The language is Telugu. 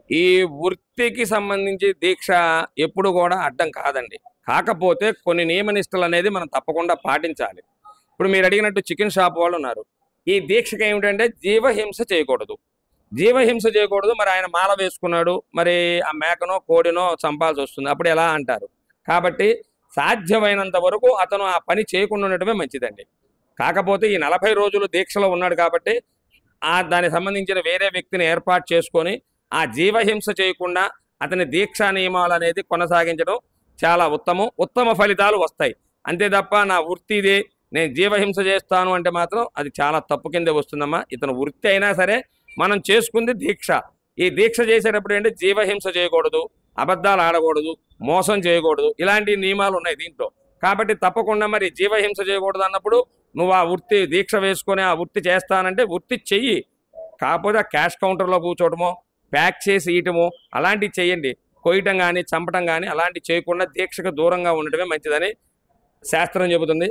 ఈ వృత్తికి సంబంధించి దీక్ష ఎప్పుడు కూడా అడ్డం కాదండి. కాకపోతే కొన్ని నియమ నిష్టలు అనేది మనం తప్పకుండా పాటించాలి. ఇప్పుడు మీరు అడిగినట్టు చికెన్ షాప్ వాళ్ళు ఉన్నారు. ఈ దీక్షకి ఏమిటంటే జీవహింస చేయకూడదు. జీవహింస చేయకూడదు. మరి ఆయన మాల వేసుకున్నాడు. మరి ఆ మేకనో కోడినో చంపాల్సి వస్తుంది. అప్పుడు ఎలా అంటారు? కాబట్టి సాధ్యమైనంత వరకు అతను ఆ పని చేయకుండా ఉండటమే మంచిదండి. కాకపోతే ఈ 40 రోజులు దీక్షలో ఉన్నాడు కాబట్టి దానికి సంబంధించిన వేరే వ్యక్తిని ఏర్పాటు చేసుకొని ఆ జీవహింస చేయకుండా అతని దీక్షా నియమాలు అనేది కొనసాగించడం చాలా ఉత్తమ ఫలితాలు వస్తాయి. అంతే తప్ప నా వృత్తి ఇది, నేను జీవహింస చేస్తాను అంటే మాత్రం అది చాలా తప్పు కిందే వస్తుందమ్మా. ఇతను వృత్తి అయినా సరే మనం చేసుకుంది దీక్ష. ఈ దీక్ష చేసేటప్పుడు ఏంటి, జీవహింస చేయకూడదు, అబద్ధాలు ఆడకూడదు, మోసం చేయకూడదు, ఇలాంటి నియమాలు ఉన్నాయి దీంట్లో. కాబట్టి తప్పకుండా మరి జీవహింస చేయకూడదు అన్నప్పుడు నువ్వు ఆ వృత్తి దీక్ష వేసుకొని ఆ వృత్తి చేస్తానంటే వృత్తి చెయ్యి. కాకపోతే ఆ క్యాష్ కౌంటర్లో కూర్చోవటమో ప్యాక్ చేసి ఇయటమో అలాంటివి చేయండి. కొయ్యటం కానీ చంపటం కానీ అలాంటివి చేయకుండా దీక్షకు దూరంగా ఉండటమే మంచిదని శాస్త్రం చెబుతుంది.